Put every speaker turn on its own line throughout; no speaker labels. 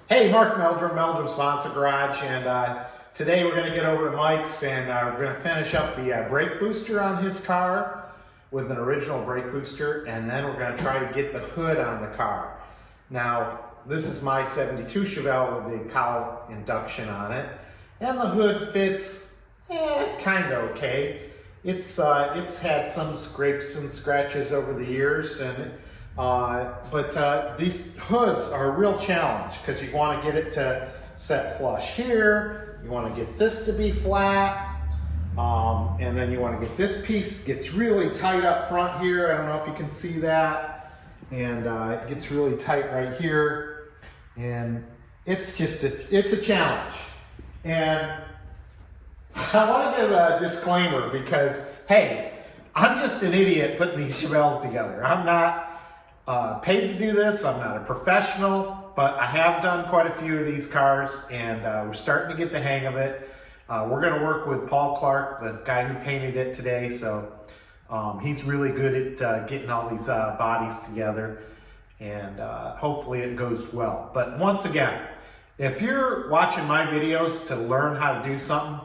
Hey, Mark Meldrum, Meldrum's Monster Garage, and today we're going to get over to Mike's and we're going to finish up the brake booster on his car with an original brake booster, and then we're going to try to get the hood on the car. Now, this is my 72 Chevelle with the cowl induction on it, and the hood fits kind of okay. It's had some scrapes and scratches over the years, and but these hoods are a real challenge because you want to get it to set flush here, you want to get this to be flat, and then you want to get this piece gets really tight up front here. I don't know if you can see that, and it gets really tight right here, and it's a challenge. And I want to give a disclaimer because, hey, I'm just an idiot putting these Chevelles together. I'm not paid to do this. I'm not a professional, but I have done quite a few of these cars, and we're starting to get the hang of it. We're going to work with Paul Clark, the guy who painted it today, so he's really good at getting all these bodies together, and hopefully it goes well. But once again, if you're watching my videos to learn how to do something,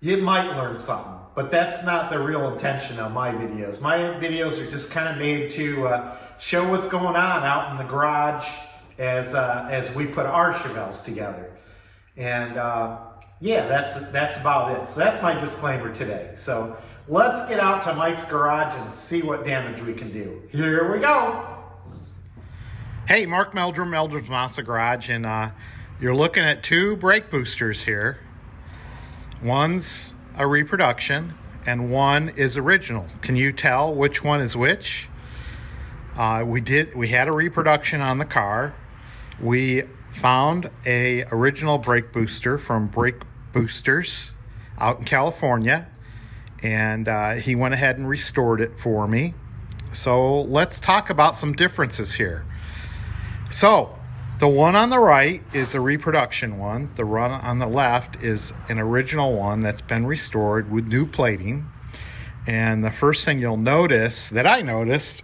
you might learn something, but that's not the real intention of my videos. My videos are just kind of made to show what's going on out in the garage as we put our Chevelles together. And yeah, that's about it. So that's my disclaimer today. So let's get out to Mike's garage and see what damage we can do. Here we go. Hey, Mark Meldrum, Meldrum's Monster Garage, and you're looking at two brake boosters here. One's a reproduction and one is original. Can you tell which one is which? We had a reproduction on the car. We found a original brake booster from Brake Boosters out in California, and he went ahead and restored it for me. So let's talk about some differences here. So the one on the right is a reproduction one. The one on the left is an original one that's been restored with new plating. And the first thing you'll notice, that I noticed,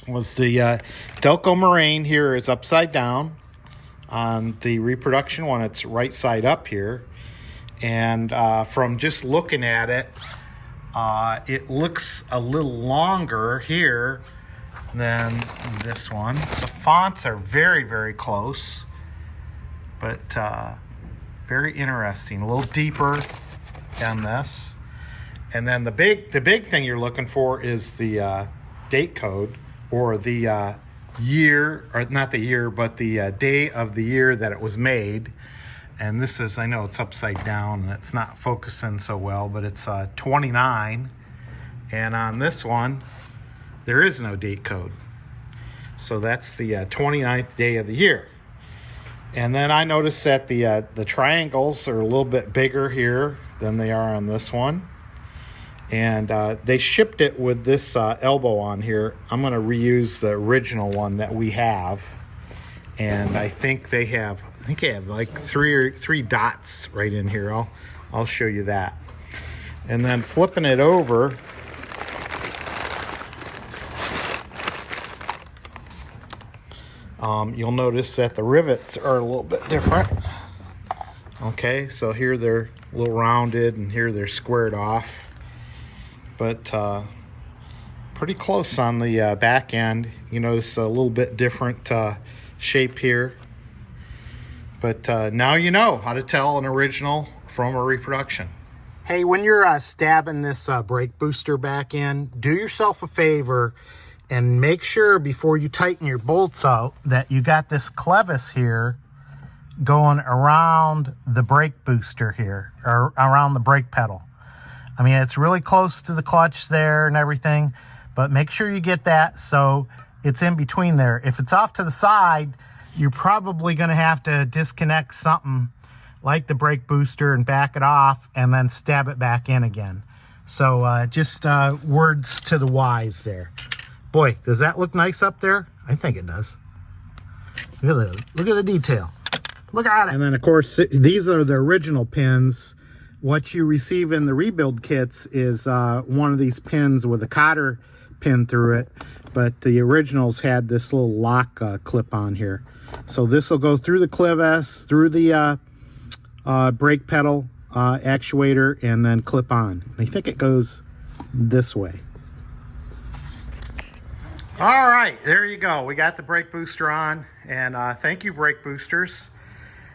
was the Delco Moraine here is upside down. On the reproduction one, it's right side up here. And from just looking at it, it looks a little longer here than this one. The fonts are very, very close, but very interesting. A little deeper on this. And then the big thing you're looking for is the date code, or the year, or not the year, but the day of the year that it was made. And this is, I know it's upside down and it's not focusing so well, but it's 29. And on this one, there is no date code. So that's the 29th day of the year. And then I noticed that the triangles are a little bit bigger here than they are on this one. And they shipped it with this elbow on here. I'm going to reuse the original one that we have. And I think they have like three dots right in here. I'll show you that. And then flipping it over, you'll notice that the rivets are a little bit different. Okay, so here they're a little rounded and here they're squared off. But pretty close on the back end. You notice a little bit different shape here. But now you know how to tell an original from a reproduction. Hey, when you're stabbing this brake booster back in, do yourself a favor and make sure before you tighten your bolts out that you got this clevis here going around the brake booster here, or around the brake pedal. I mean, it's really close to the clutch there and everything, but make sure you get that so it's in between there. If it's off to the side, you're probably going to have to disconnect something like the brake booster and back it off and then stab it back in again. So just words to the wise there. Boy, does that look nice up there? I think it does. Look at the detail. Look at it. And then, of course, these are the original pins. What you receive in the rebuild kits is one of these pins with a cotter pin through it, but the originals had this little lock clip on here. So this will go through the clevis, through the brake pedal actuator, and then clip on. I think it goes this way. All right, there you go. We got the brake booster on, and thank you, brake boosters.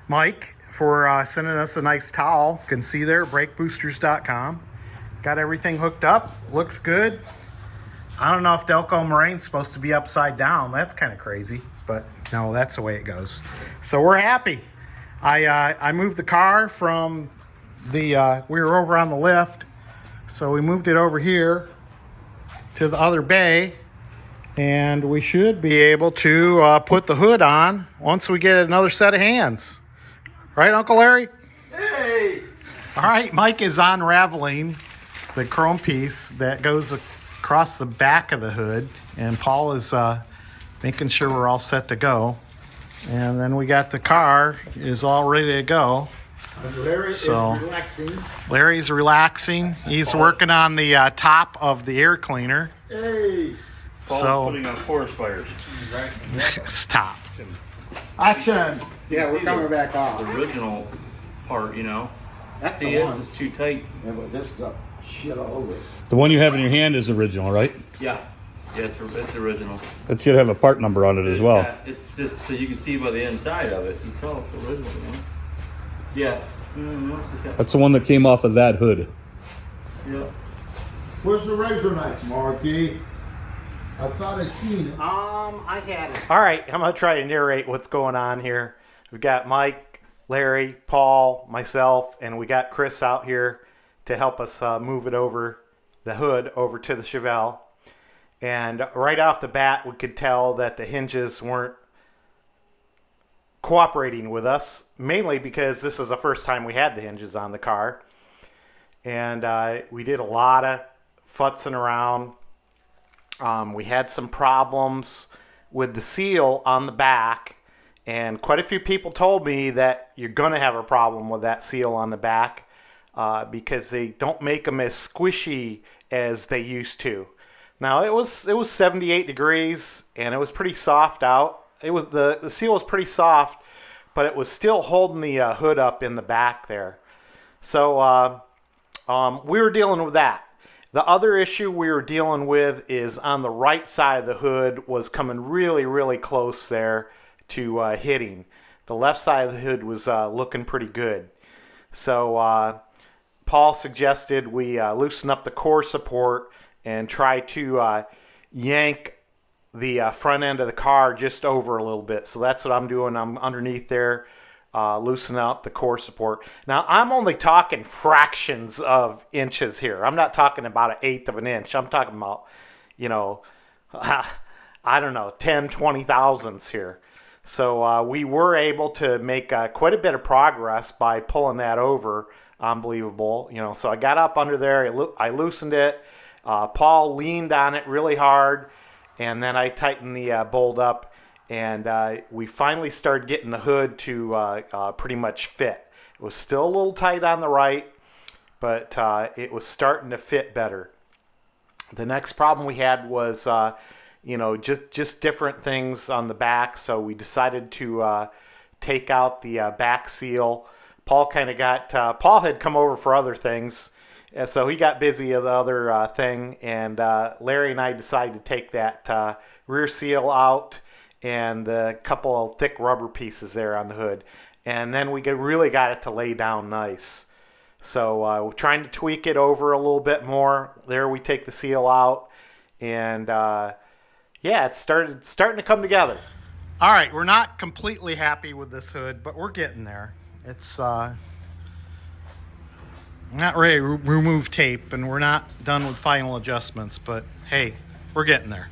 Mike, for sending us a nice towel. You can see there, brakeboosters.com. Got everything hooked up. Looks good. I don't know if Delco Marine's supposed to be upside down. That's kind of crazy, but no, that's the way it goes. So we're happy. I moved the car from the, we were over on the lift, so we moved it over here to the other bay, and we should be able to put the hood on once we get another set of hands. Right, Uncle Larry?
Hey!
All right, Mike is unraveling the chrome piece that goes across the back of the hood, and Paul is making sure we're all set to go. And then we got the car is all ready to go.
And Larry is relaxing.
Larry's relaxing. He's working on the top of the air cleaner.
Hey!
Paul's putting on forest fires.
Right.
Stop.
Action!
Yeah,
we're coming back off.
The original part, you know.
That's
See,
the
this
one.
is too tight.
Yeah, but this stuff shit all over it.
The one you have in your hand is original, right?
Yeah. Yeah, it's original.
It should have a part number on it as well.
Yeah, it's just so you can see by the inside of it. You tell it's original, you know? Yeah.
That's the one that came off of that hood.
Yeah.
Where's the razor knife, Marky? I thought I seen it.
I had it. All right, I'm gonna try to narrate what's going on here. We've got Mike, Larry, Paul, myself, and we got Chris out here to help us move it over the hood over to the Chevelle. And right off the bat, we could tell that the hinges weren't cooperating with us, mainly because this is the first time we had the hinges on the car. And we did a lot of futzing around. We had some problems with the seal on the back, and quite a few people told me that you're going to have a problem with that seal on the back because they don't make them as squishy as they used to. Now it was 78 degrees and it was pretty soft out. It was the seal was pretty soft, but it was still holding the hood up in the back there. So we were dealing with that. The other issue we were dealing with is on the right side of the hood was coming really, really close there to hitting. The left side of the hood was looking pretty good. So Paul suggested we loosen up the core support and try to yank the front end of the car just over a little bit. So that's what I'm doing. I'm underneath there, loosening up the core support. Now, I'm only talking fractions of inches here. I'm not talking about 1/8 of an inch. I'm talking about, you know, I don't know, 10, 20 thousandths here. So we were able to make quite a bit of progress by pulling that over. Unbelievable. You know, so I got up under there. I loosened it. Paul leaned on it really hard, and then I tightened the bolt up, and we finally started getting the hood to pretty much fit. It was still a little tight on the right, but it was starting to fit better. The next problem we had was, you know, just different things on the back, so we decided to take out the back seal. Paul kind of got, Paul had come over for other things, so he got busy with the other thing, and Larry and I decided to take that rear seal out and the couple of thick rubber pieces there on the hood. And then we really got it to lay down nice. So we're trying to tweak it over a little bit more. There we take the seal out, and yeah, it's starting to come together. All right, we're not completely happy with this hood, but we're getting there. It's not ready to remove tape, and we're not done with final adjustments, but hey, we're getting there.